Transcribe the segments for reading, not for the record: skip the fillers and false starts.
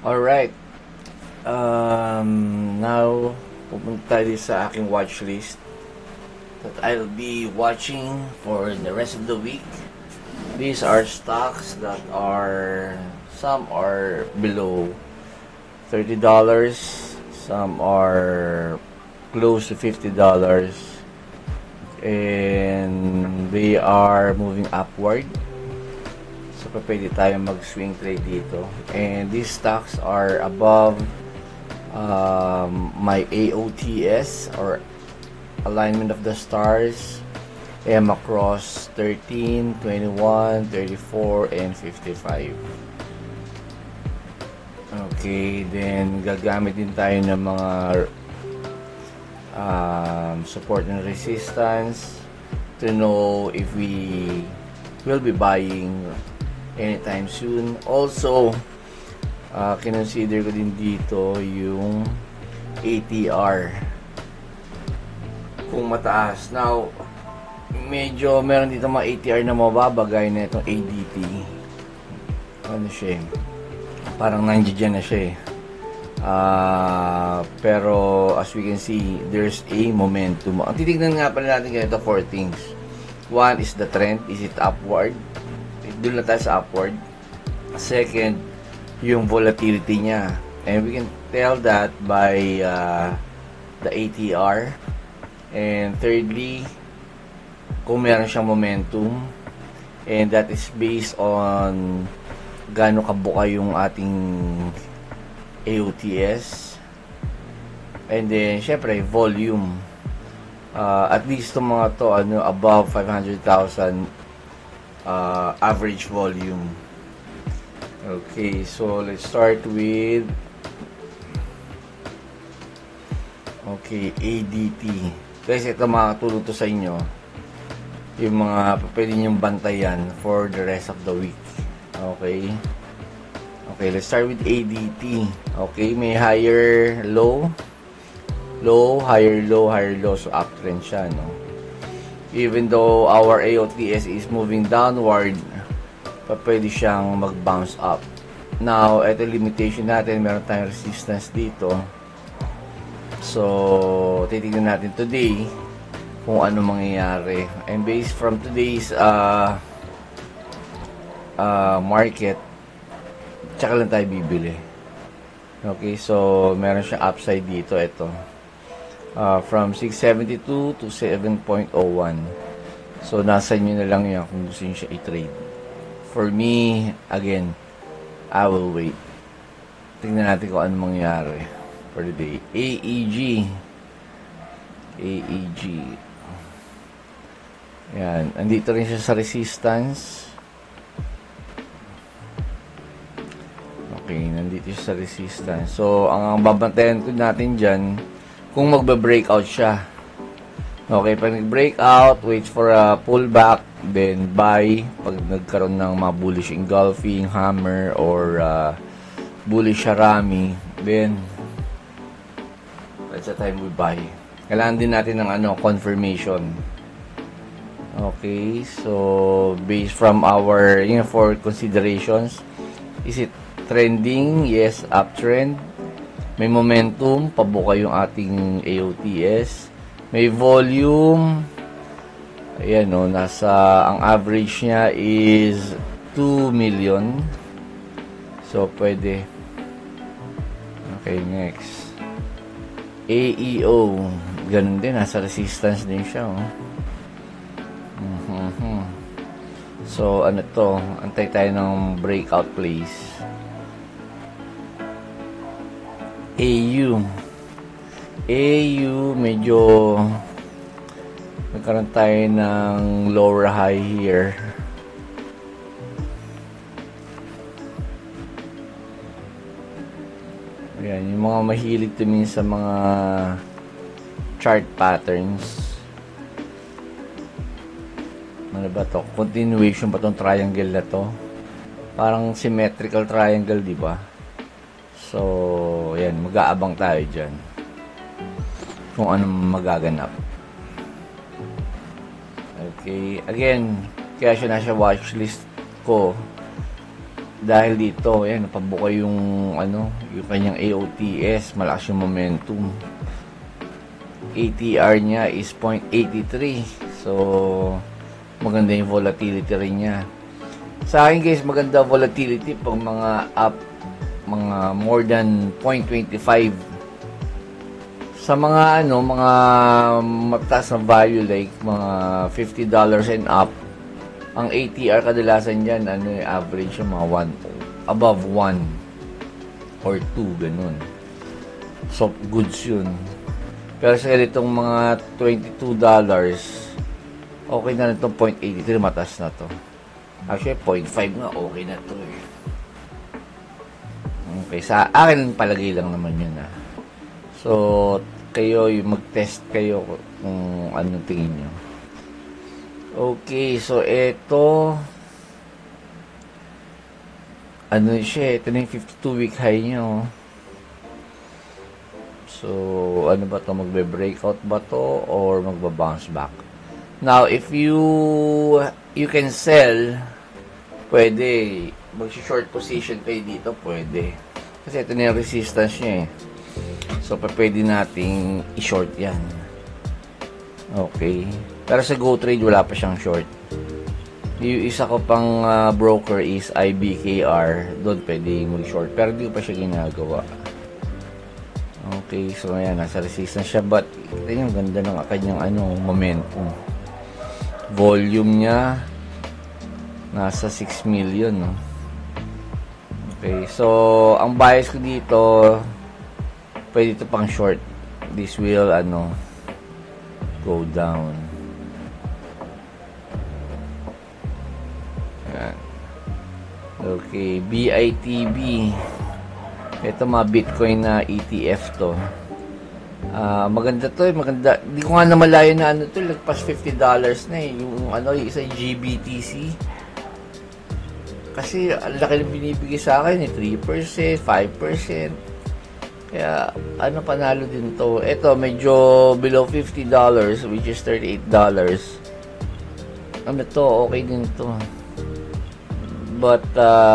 Alright. Now, pupunta tayo sa aking watch list that I'll be watching for the rest of the week. These are stocks that are, some are below $30, some are close to $50, and they are moving upward. So, pwede tayo mag-swing trade dito. And these stocks are above my AOTS, or alignment of the stars, EMA across 13, 21, 34, and 55. Okay, then gagamit din tayo ng mga support and resistance to know if we will be buying anytime soon. Also, kinonsider ko din dito yung ATR kung mataas. Now, medyo meron dito mga ATR na mababa, gaya na itong ADT. Ano siya, parang nandiyan na siya. Pero as we can see, there's a momentum. Ang titignan nga pala natin ganito, 4 things. One is the trend. Is it upward? Doon na tayo sa upward. Second, yung volatility niya. And we can tell that by the ATR. And thirdly, kung meron siyang momentum. And that is based on gaano kabuka yung ating AOTS. And then, syempre, volume. At least itong mga to, above 500,000 average volume. Okay, so let's start with ADT. Kasi ito makatulong to sa inyo, yung mga pwede nyong bantayan for the rest of the week. Okay, let's start with ADT. Okay, may higher low, higher low, so uptrend siya, no? Even though our AOTS is moving downward, pwede siyang mag-bounce up. Now, ito limitation natin, meron tayong resistance dito. So, titignan natin today kung ano mangyayari. And based from today's market, tsaka lang tayo bibili. Okay, so meron siyang upside dito, ito. From 672 to 7.01. So, nasa nyo na lang yan kung gusto nyo siya i-trade. For me, again, I will wait. Tingnan natin kung ano mangyari for the day. AEG. Yan. Andito rin siya sa resistance. Okay, nandito siya sa resistance. So, ang babantayan ko natin dyan, kung magbe-breakout siya. Okay, pag nag-breakout, wait for a pullback, then buy. Pag nagkaroon ng mga bullish engulfing, hammer, or bullish harami, then that's the time we buy. Kailangan din natin ng confirmation. Okay, so based from our for considerations, is it trending? Yes, uptrend. May momentum, pabuka yung ating AOTS. May volume. Ayan, no, ang average niya is 2 million. So, pwede. Okay, next. AEO. Ganun din, nasa resistance din siya, oh. So, ano to? Antay tayo ng breakout place. AU, medyo nagkaroon tayo ng lower high here. Ayan, yung mga mahilig tumingin sa mga chart patterns. Ano ba to? Continuation ba tong triangle na to? Parang symmetrical triangle, di ba? So, ayan, mag-aabang tayo dyan kung anong magaganap. Okay, again, kaya siya nasa watchlist ko dahil dito, ayan, napabuka yung yung kanyang AOTS, malakas yung momentum. ATR niya is 0.83. So, maganda yung volatility rin niya. Sa akin guys, maganda volatility pag mga up, mga more than 0.25. Sa mga mga mataas na value like mga $50 and up, ang ATR kadalasan dyan, average yung mga 1, above 1 or 2, ganun. So, goods yun. Pero sa itong mga $22, okay na itong 0.83, mataas na to. Actually, 0.5 nga, okay na to eh. Okay, sa akin palagay lang naman yun ah. So, kayo, mag-test kayo kung anong tingin nyo. Okay, so ito siya, ito na yung 52-week high nyo. So, ano ba to, magbe-breakout ba to or magba-bounce back? Now, if you can sell, pwede mag-short position kayo dito, pwede. Kasi ito na yung resistance niya eh. So, pwede nating i-short yan. Okay. Pero sa GoTrade, wala pa siyang short. Yung isa ko pang broker is IBKR. Doon pwede mag-short. Pero hindi ko pa siya ginagawa. Okay. So, ayan. Nasa resistance siya. But, ito yung ganda ng kanyang momentum. Volume niya, nasa 6 million. No? Okay. So, ang bias ko dito, pwede ito pang short. This will, go down. Ayan. Okay, BITB. Ito mga Bitcoin na ETF to. Maganda to eh, maganda. Hindi ko nga namalayo na to, lagpas $50 na eh. Yung yung isa GBTC. Kasi ang laki ng binibigay sa akin eh, 3%, 5%. Kaya, panalo din to. Ito, medyo below $50, which is $38. Okay din to. But,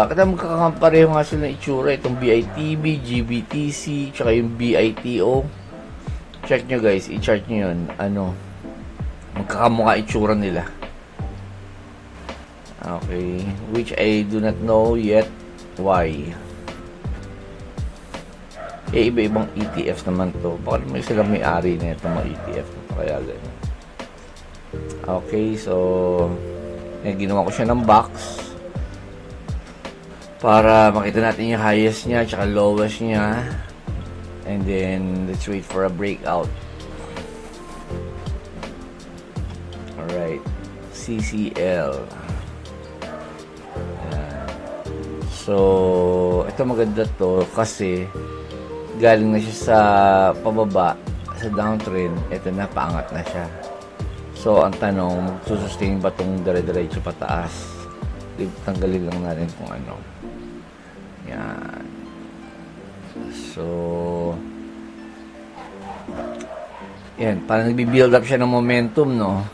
kada magkakampareho nga sila ng itsura. Itong BITB, GBTC, tsaka yung BITO. Check nyo guys, i-chart nyo yun. Magkakamukha itsura nila. Okay. Which I do not know yet why. Iba-ibang ETFs naman to. Baka may sila may-ari na itong mga ETF na to. Kaya ganyan. Okay, so ginawa ko siya ng box para makita natin yung highest niya tsaka lowest niya. And then, let's wait for a breakout. Alright. CCL. Ayan. So, ito maganda to kasi galing na siya sa pababa, sa downtrend, ito na, paangat na siya. So, ang tanong, magsusustain ba itong dire-diretso pataas? Tanggalin lang natin kung yan. So, yan, parang nagbi-build up siya ng momentum, no?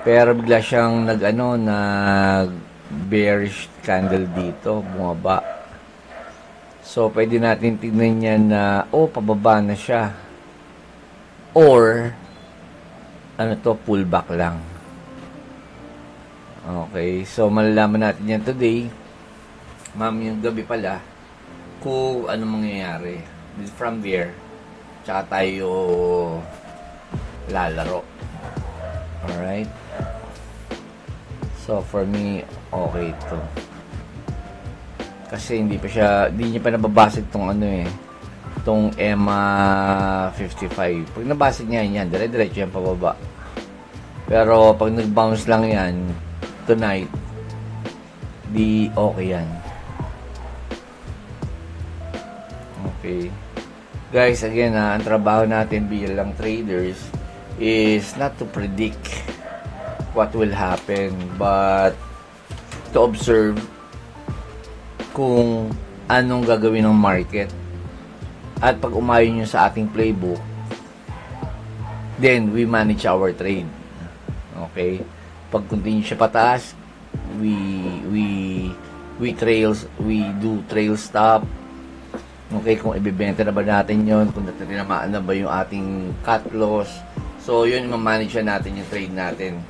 Pero bigla siyang nag-bearish candle dito, bumaba. So, pwede natin tignan niya na, pababa na siya. Or, pullback lang. Okay, so malalaman natin yan today. Yung gabi pala, kung ano mangyayari. From there, tsaka tayo lalaro. Alright? So, for me, okay ito. Kasi hindi niya pa nababasag itong itong EMA 55. Pag nabasag niya yan, dire-diretso yan pababa. Pero pag nag-bounce lang yan tonight, di okay yan. Okay. Guys, again, ang trabaho natin bilang traders is not to predict what will happen, but to observe kung anong gagawin ng market. At pag umayon nyo sa ating playbook, then we manage our trade. Okay? Pag continue siya pataas, we we do trail stop. Okay, kung ibebenta na ba natin yon, kung natinamaan na ba yung ating cut loss. So, yun, ma-manage natin yung trade natin.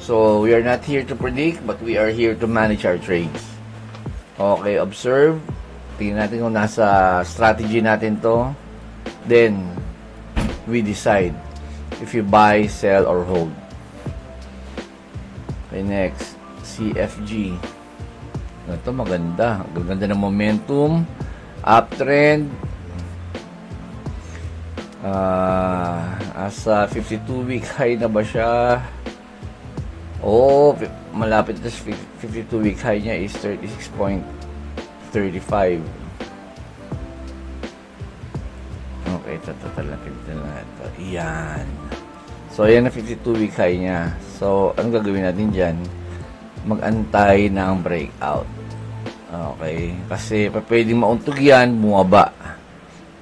So, we are not here to predict, but we are here to manage our trades. Okay, observe. Tingnan natin kung nasa strategy natin to. Then, we decide if you buy, sell, or hold. Okay, next. CFG. Ito, maganda. Maganda ng momentum. Uptrend. Asa 52-week high na ba siya? Oh, malapit na 52-week high niya is 36.35. Okay, ito talaga na ito. Iyan. So, ayan na 52-week high niya. So, anong gagawin natin dyan? Mag-antay ng breakout. Okay. Kasi, pwedeng mauntog yan, bumaba.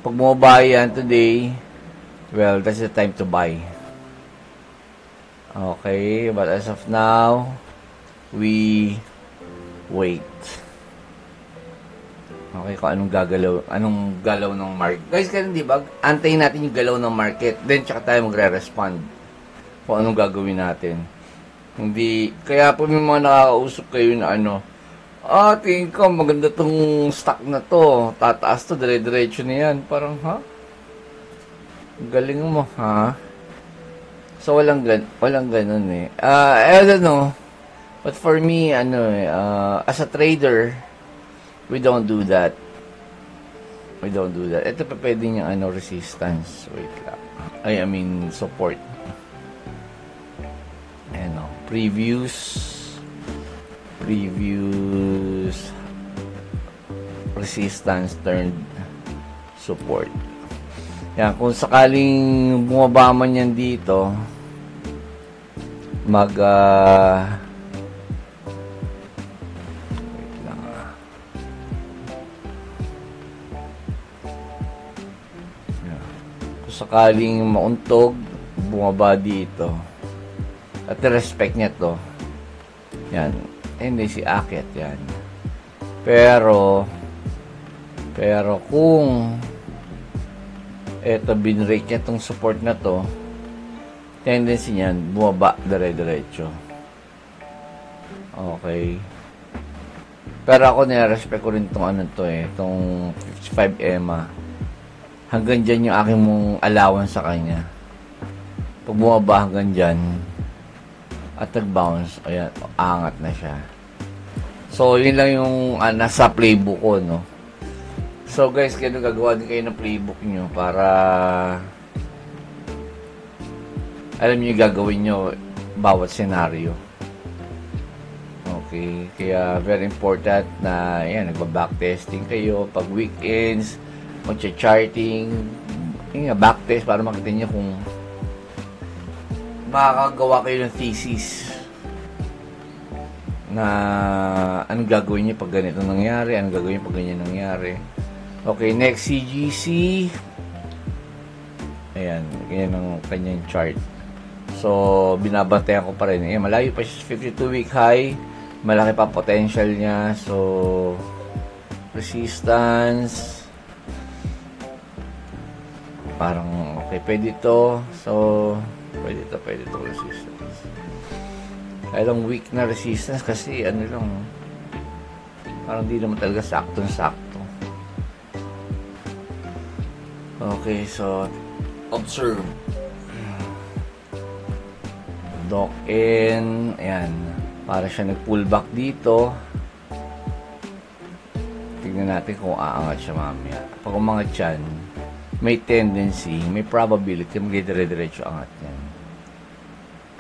Pag bumaba yan today, well, that's the time to buy. Okay. But as of now, we wait. Okay, kung anong galaw ng market. Guys, ganun, di ba? Antayin natin yung galaw ng market. Then, tsaka tayo magre-respond kung anong gagawin natin. Hindi, kaya po may mga nakakausap kayo na tingin ko, maganda tong stock na to. Tataas to, dire-diretso na yan. Parang, galing mo, ha? So, walang ganun eh. I don't know. But for me, as a trader, we don't do that. We don't do that. Ito pa pwede niyang resistance. Wait lang. I mean, support. Previews. Resistance turned support. Yan, kung sakaling bumaba man yan dito, wait lang. Yan. Kung sakaling mauntog, bumaba dito, at respect niya to, yan, hindi si Akit yan. Pero kung eto binrate niya tong support na to, tendency niyan bumaba dire-diretso. Okay. Pero ako nire-respect ko rin tong tong 55 EMA. Hanggang dyan yung aking mong allowance sa kanya. Pag bumaba hanggang dyan at nag-bounce, ayan, angat na siya. So, yun lang yung nasa playbook ko, no? So, guys, kaya gagawa din kayo ng playbook nyo para alam nyo yung gagawin nyo bawat senaryo. Okay? Kaya, very important na, yan, nagba-backtesting kayo. Pag weekends, magcha-charting, backtest para makita nyo kung makakagawa kayo ng thesis na anong gagawin niyo pag ganito nangyari, anong gagawin pag ganyan nangyari. Okay, next, CGC. Ayan, ganyan ang kanyang chart. So, binabantayan ko pa rin. Ayan, malayo pa siya 52-week high. Malaki pa potential niya. So, resistance. Parang, okay, pwede to. So, pwede to resistance. Kailang weak na resistance kasi parang di naman talaga sakto. Okay, so observe. Dock in. Ayan. Para siya nag-pull back dito. Tignan natin kung aangat siya mamaya. Pag umangat yan, may tendency, may probability magdidire-diretso angat yan.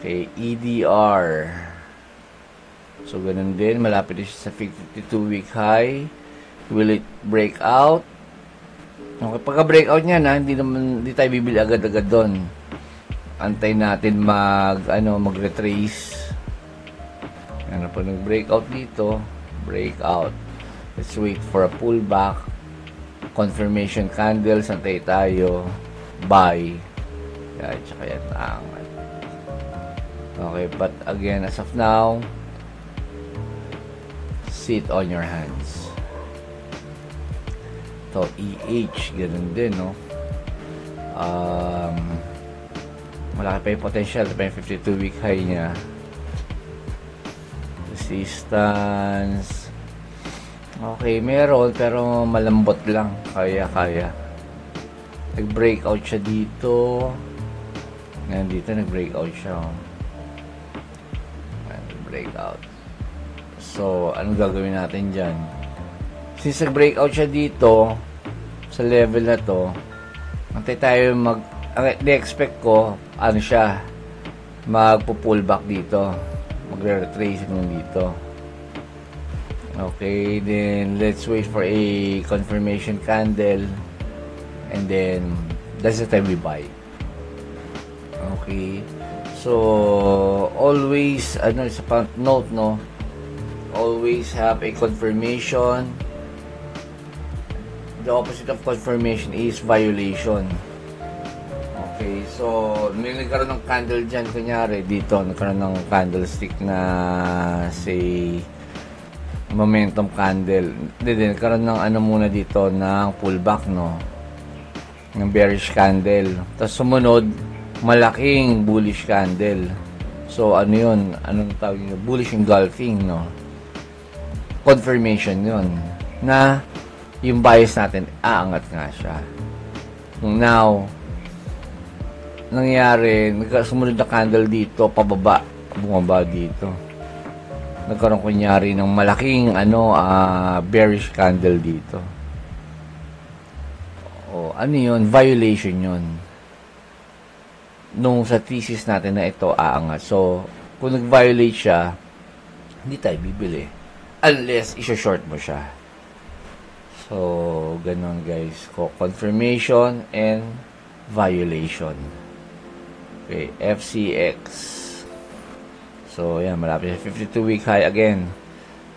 Okay, EDR. So, ganun din. Malapit din siya sa 52-week high. Will it break out? Okay, pagka-breakout niya hindi tayo bibili agad-agad doon. Antay natin mag-retrace. Pag nag-breakout dito, breakout. Let's wait for a pullback. Confirmation candles, antay tayo. Buy. Yan, tsaka yan angat. Okay, but again, as of now, sit on your hands. To EH, ganun din, no? Malaki pa yung potential pa yung 52-week high niya. Resistance. Okay, meron, pero malambot lang. Kaya. Nag-breakout siya dito. Ngayon dito, nag-breakout siya. Nag-breakout. So, anong gagawin natin dyan? Since nag-breakout siya dito, sa level na to, antay tayo expect ko, ano siya, magpo-pullback dito. Magre-retracing dito. Okay, then let's wait for a confirmation candle. And then, that's the time we buy. Okay. So, always, sa note, no? Always have a confirmation. The opposite of confirmation is violation. Okay, so, may nagkaroon ng candle dyan, kunyari, dito, nagkaroon ng candlestick na, say, momentum candle. Hindi, nagkaroon ng muna dito, ng pullback, no? Ng bearish candle. Tapos sumunod, malaking bullish candle. So, yun? Anong tawag nyo? Bullish engulfing, no? Confirmation yun. Na, yung bias natin, aangat nga siya. Now, nangyari, sumunod na candle dito, pababa, bumaba dito. Nagkaroon kunyari ng malaking, bearish candle dito. Ano yun? Violation yun. Nung sa thesis natin na ito aangat. So, kung nag-violate siya, hindi tayo bibili. Unless, isa-short mo siya. So, ganun guys. Confirmation and violation. Okay, FCX. So, yan. Malapit sa 52-week high again.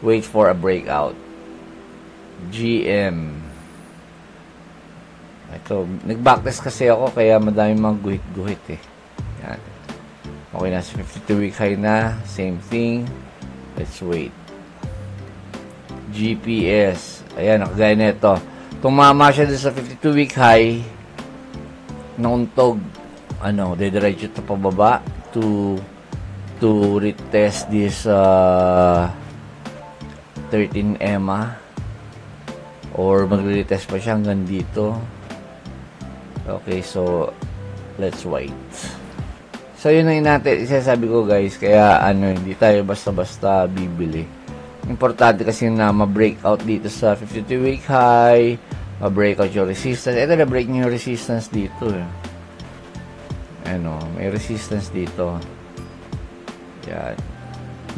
Wait for a breakout. GM. Ito, nag-backtest kasi ako kaya madaming mga guhit-guhit eh. Yan. Okay, nasa 52-week high na. Same thing. Let's wait. GPS. Ayan, nakagaya na ito. Tumama siya doon sa 52-week high. Nauntog. Dediretso ito pababa to retest this 13 EMA. Or magre-retest pa siya hanggang dito. Okay, so let's wait. So yun ang natin isasabi ko guys, kaya hindi tayo basta-basta bibili. Importante kasi na ma-breakout dito sa 52-week high, ma-breakout yung resistance. Ito na-break niyo yung resistance dito eh. May resistance dito. Yan.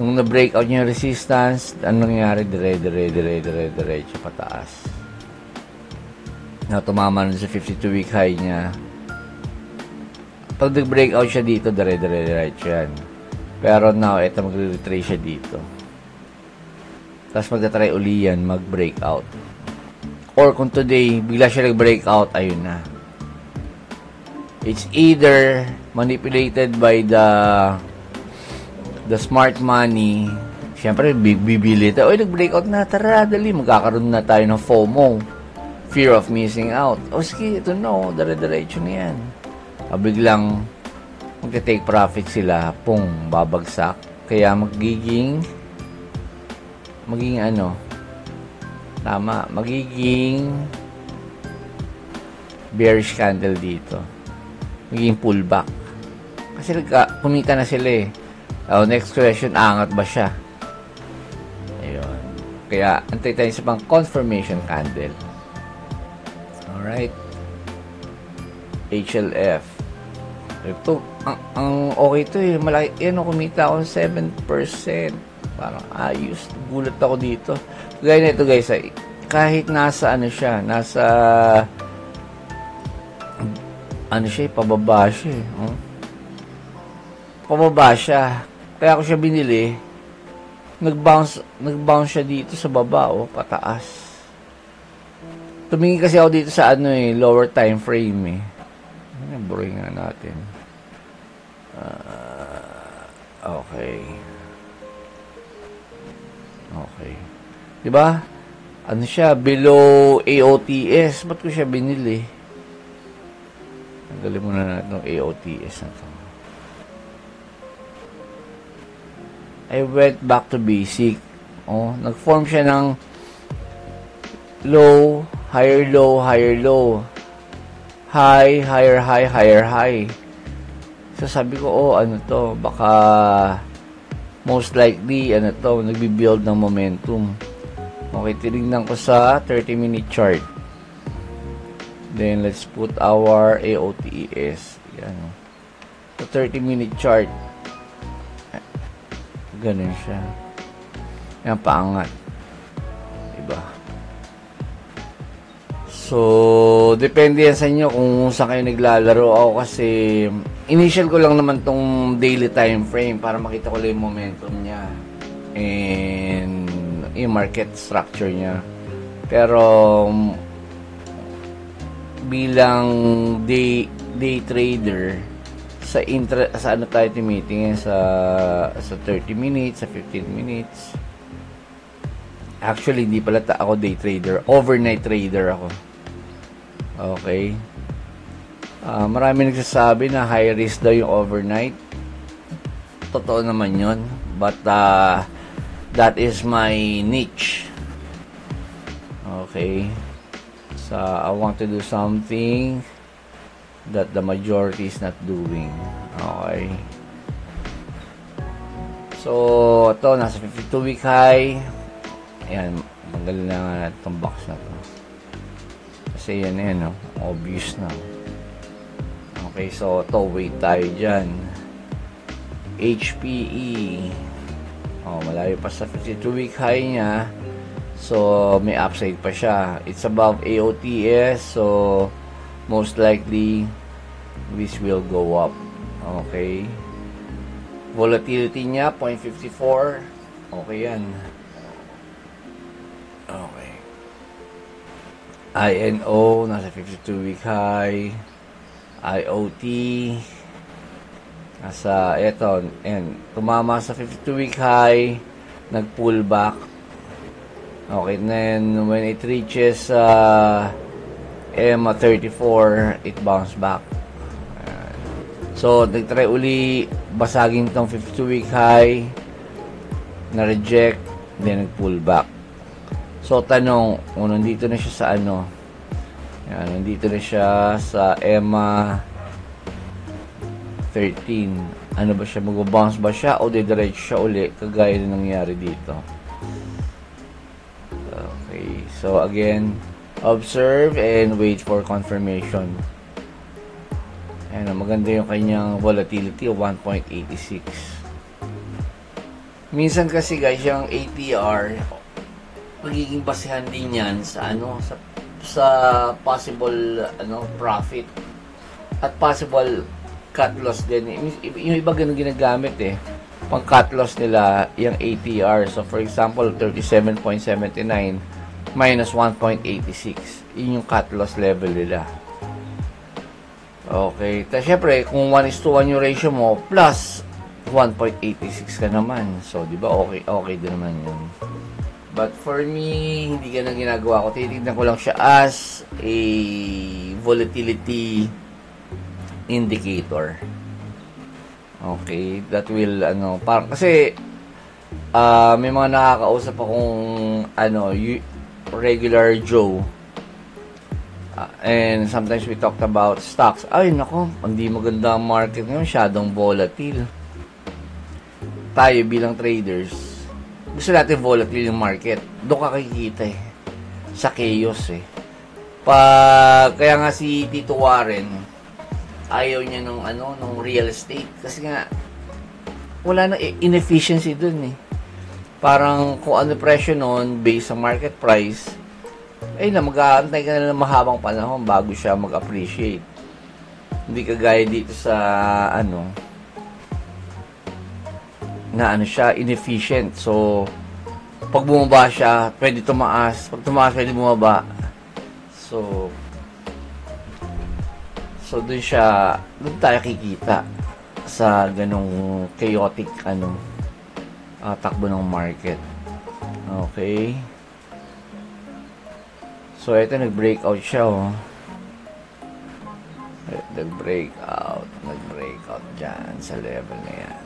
Nung na-breakout niyo yung resistance, anong nangyari? Dire-diretso pataas. Na tumama nun sa 52-week high niya. Pag nag-breakout siya dito, dire-diretso yan. Pero now, ito magre-retrace siya dito. Tapos magta-try uli yan, mag-breakout. Or kung today, bigla siya nag-breakout, ayun na. It's either manipulated by the smart money. Siyempre, bibili tayo. Oy, nag-breakout na. Tara, dali. Magkakaroon na tayo ng FOMO. Fear of missing out. Sige, ito no. Dire-diretso na yan. Biglang magka-take profit sila. Babagsak. Kaya magiging bearish candle dito. Magiging pullback. Kasi kumita na sila eh. Next question, angat ba siya? Ayun. Kaya, antay tayo sa pang confirmation candle. Alright. HLF. Ito, ang okay to eh. Malaki, kumita ako 7%. Parang ayos. Gulat ako dito. Gaya na ito guys, kahit nasa pababa siya eh. Pababa siya. Kaya ako siya binili. Nag-bounce siya dito sa baba, pataas. Tumingin kasi ako dito sa lower time frame eh. Buray nga natin. Okay. 'Di ba? Ano siya, below AOTS. Ba't ko siya binili? Tanggalin muna natin itong AOTS na to. I went back to basic. Oh, nag-form siya ng low, higher low, higher low. High, higher high, higher high. So sabi ko, oh, ano to? Baka most likely, ano to, nagbi-build ng momentum. Okay, tinignan ko sa 30-minute chart. Then, let's put our AOTES. Yan. So, 30-minute chart. Ganun siya. Yan, paangat. Diba? So, depende yan sa inyo kung saan kayo naglalaro. Ako kasi, initial ko lang naman tong daily time frame para makita ko lang yung momentum niya. And, yung market structure niya. Pero, bilang day trader, sa ano tayo timitingin sa 30 minutes, sa 15 minutes. Actually, hindi pala ako day trader. Overnight trader ako. Okay. Marami nagsasabi na high risk daw yung overnight. Totoo naman yun. But, that is my niche. Okay. So, I want to do something that the majority is not doing. Okay. So, ito, nasa 52-week high. Ayan, tanggalin na nga natin itong box na to. Kasi yan, no? Obvious na. Okay, so, ito, wait tayo dyan. HPE. Oh, malayo pa sa 52-week high niya. So, may upside pa siya. It's above AOTS. So, most likely, this will go up. Okay. Volatility niya, 0.54. Okay yan. Okay. INO, nasa 52-week high. IOT, nasa, eto, and tumama sa 52-week high, nag-pull back. Okay, then when it reaches EMA34, it bounced back. So, nag-try uli basagin tong 52-week high, na-reject, then nag-pull back. So, tanong, nandito na siya sa ano? Yan, nandito na siya sa EMA 13. Ano ba siya? Mag-bounce ba siya o didiretso siya uli kagaya na nangyari dito? Okay. So, again, observe and wait for confirmation. Ayan, maganda yung kanyang volatility of 1.86. Minsan kasi guys, yung ATR, magiging basehan din yan sa ano, sa possible profit at possible cut loss din. Yung iba ganun ginagamit pang cut loss nila yung ATR. So for example 37.79 minus 1.86, yun yung cut loss level nila. Okay, tapos syempre kung 1:1 yung ratio mo plus 1.86 ka naman, so di ba okay din naman yun. But for me, hindi ganun ginagawa ko. Titignan ko lang siya as a volatility indicator. Okay, that will parang kasi may mga nakakausap akong regular Joe. And sometimes we talked about stocks. Ay nako, hindi maganda ang market ngayon, masyadong volatile. Tayo bilang traders, gusto natin volatile yung market. Doon ka kikita sa chaos kaya nga si Tito Warren ayaw niya nung real estate kasi nga wala na inefficiency dun parang kung ano presyo nun based sa market price mag-aantay ka na ng mahabang panahon bago siya mag-appreciate. Hindi kagaya dito sa siya inefficient. So pag bumaba siya, pwede tumaas. Pag tumaas, pwede bumaba. So doon tayo kikita sa ganong chaotic takbo ng market. Okay. So, ito, nag-breakout siya, oh. Nag-breakout dyan sa level na yan.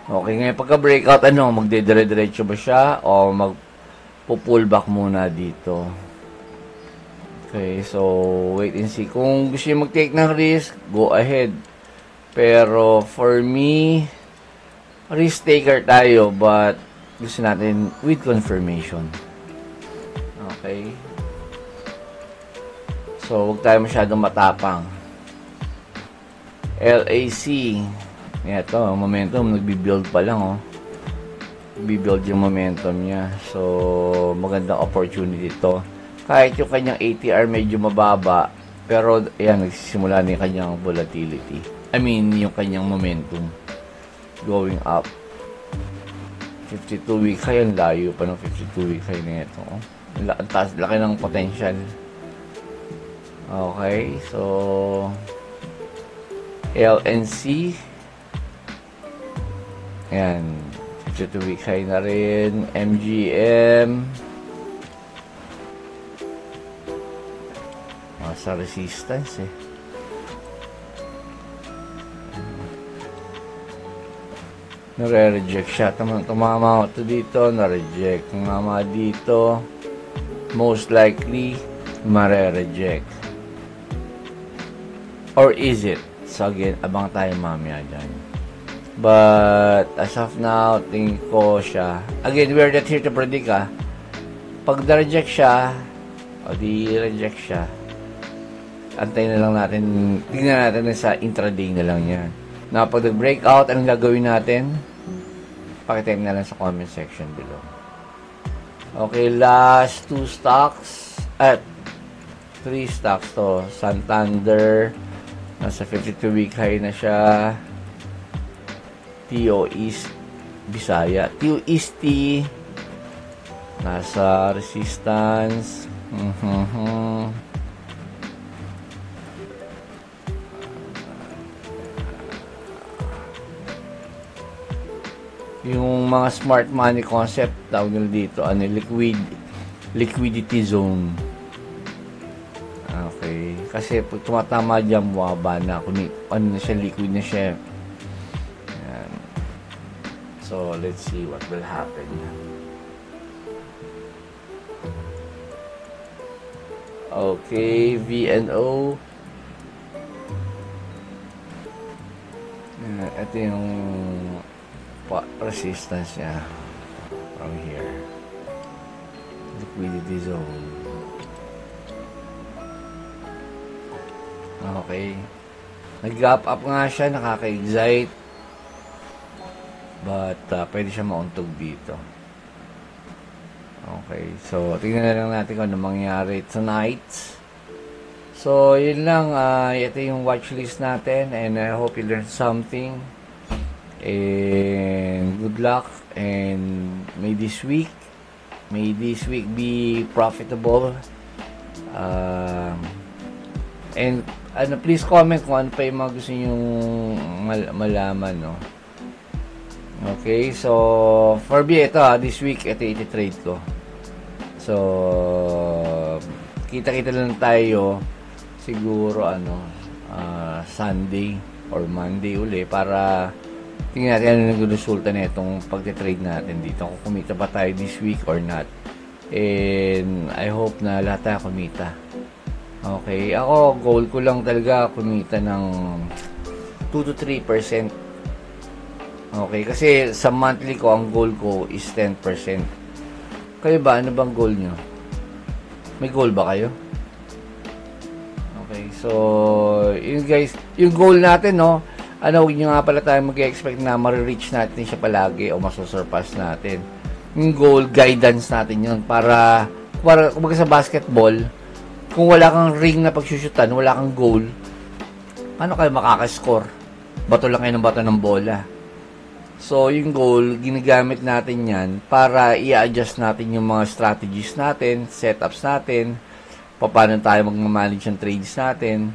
Okay, ngayon pagka-breakout, magdedire-diretso ba siya o magpo-pullback muna dito? Okay, so wait and see. Kung gusto nyo mag-take ng risk, go ahead. Pero for me, risk taker tayo, but gusto natin with confirmation. Okay? So, huwag tayo masyadong matapang. LAC. Ito, momentum, nagbi-build pa lang, oh. Nagbi-build yung momentum niya. So, magandang opportunity ito. Kahit yung kanyang ATR medyo mababa, pero, ayan, nagsisimula na yung kanyang volatility. I mean, yung kanyang momentum going up. 52-week high, ang layo pa ng 52-week high na ito, oh. Laki ng potential. Okay, so LNC, ayan, 52-week high na rin. MGM, sa resistance, eh. Nare-reject siya. Tumama ito dito, na-reject. Tumama dito, most likely mare-reject. Or is it? So again, abang tayo mamaya dyan. But as of now, tingin ko siya. Again, we're not here to predict, ah. Pag na-reject siya, o di-reject siya, antayin na lang natin, tingnan natin sa intraday na lang yan. Na pag nag-breakout, anong gagawin natin? Pakitime na lang sa comment section below. Okay, last 2 stocks at 3 stocks to. Santander, nasa 52-week high na siya. TO East Bisaya. TO East T, nasa resistance. Yung mga smart money concept, tawag nila dito, liquidity zone. Okay. Kasi pag tumatama dyan, bumaba na. Liquid na siya. Ayan. So, let's see what will happen. Okay, VNO. Ito yung resistance niya from here. Liquidity zone. Okay. Nag-gap up nga siya, nakaka-excite. But, pwede siya mauntog dito. Okay. So, tingnan na lang natin kung ano mangyari tonight. So, yun lang. Ito yung watchlist natin. And I hope you learned something. And good luck. And may this week be profitable. And please comment kung ano pa yung mga gusto nyong malaman, no? Okay, so for me, ito this week, ito iti-trade ko. So, kita-kita lang tayo siguro, Sunday or Monday uli para tingnan natin ano nag-resulta na itong pagtitrade natin dito. Kung kumita ba tayo this week or not. And I hope na lahat tayo kumita. Okay, ako, goal ko lang talaga kumita ng 2 to 3%. Okay, kasi sa monthly ko, ang goal ko is 10%. Kayo ba? Ano bang goal nyo? May goal ba kayo? Okay, so, yun guys, yung goal natin, no? Huwag nyo nga pala tayo mag-expect na ma-reach natin siya palagi o masusurpass natin. Yung goal, guidance natin yun para kumbaga sa basketball, kung wala kang ring na pagsusyutan, wala kang goal, paano kayo makakascore? Bato lang kayo ng bato ng bola. So, yung goal, ginagamit natin yan para i-adjust natin yung mga strategies natin, setups natin, paano tayo mag-manage yung trades natin,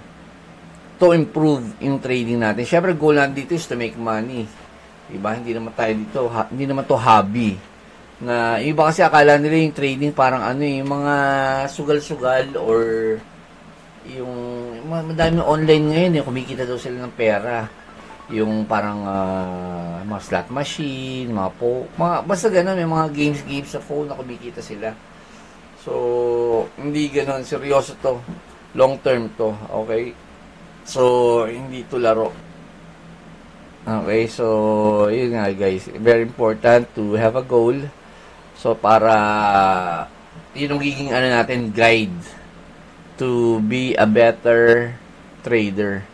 to improve yung trading natin. Siyempre, goal natin dito is to make money. Diba? Hindi naman tayo dito, hindi naman to hobby. Na iba kasi akala nila yung trading parang ano yung mga sugal-sugal or yung madami online ngayon kumikita daw sila ng pera. Yung parang mga slot machine, mga basta ganun, may mga games sa phone na kumikita sila. So, hindi ganun, seryoso to. Long term to, okay? So, hindi to laro. Okay, so, yun nga guys, very important to have a goal. So, para, yun ang giging ano natin, guide to be a better trader.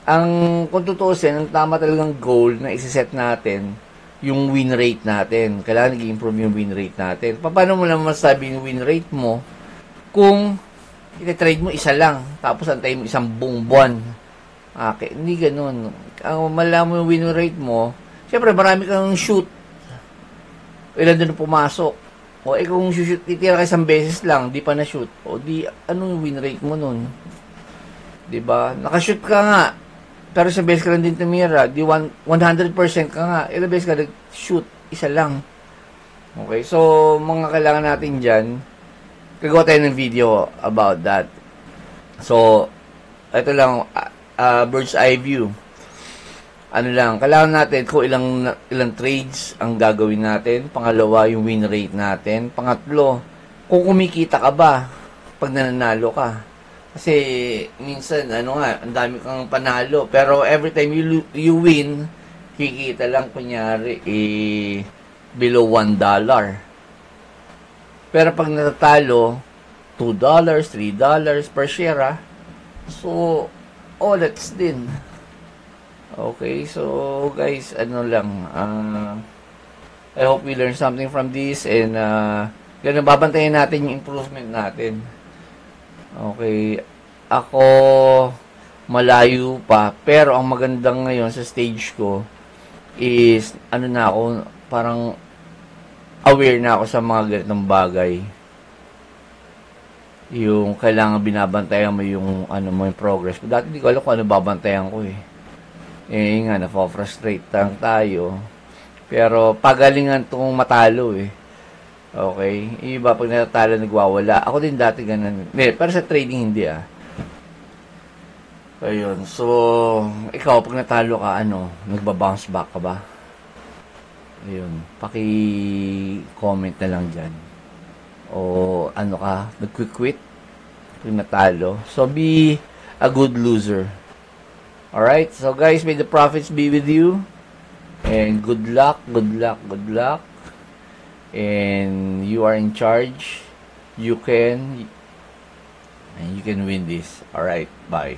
Kung tutuusin, ang tama talagang goal na isiset natin, yung win rate natin. Kailangan nag-improve yung win rate natin. Paano mo naman masabi yung win rate mo kung iti-trade mo isa lang, tapos antayin mo isang buong buwan? Okay, hindi ganun. Ang malaman mo yung win rate mo, siyempre marami kang shoot. Ilan doon pumasok. O kung shoot, titira ka isang beses lang, di pa na-shoot. O di, anong win rate mo nun? Diba? Nakashoot ka nga, pero isang beses ka lang din tumira, di 100% ka nga. Ilang beses ka nag-shoot, isa lang. Okay, so, mga kailangan natin dyan, gagawa tayo ng video about that. So, ito lang, bird's eye view. Ano lang, kailangan natin kung ilang trades ang gagawin natin. Pangalawa, yung win rate natin. Pangatlo, kung kumikita ka ba pag nananalo ka. Kasi minsan, ano nga, ang dami kang panalo. Pero every time you win, kikita lang, kunyari, below $1. Pero pag natatalo, $2, $3 per share, so, that's din. Okay, so guys, ano lang, I hope we learn something from this and ganun, babantayan natin yung improvement natin. Okay, ako malayo pa, pero ang magandang ngayon sa stage ko is, ano na ako, parang aware na ako sa mga ganitong bagay. Yung kailangan binabantayan mo yung ano mo yung progress. Dati hindi ko alam kung ano babantayan ko nga, na-frustrate lang tayo. Pero, pagalingan itong matalo Okay? Iba, pag natatalo, nagwawala. Ako din dati ganun. Pero sa trading, hindi Ayun. So, ikaw, pag natalo ka, nagba-bounce back ka ba? Ayun. Paki-comment na lang dyan. O, nag-quit? Pag natalo. So, be a good loser. Alright, so guys, may the profits be with you. And good luck. And you are in charge. You can win this. Alright, bye.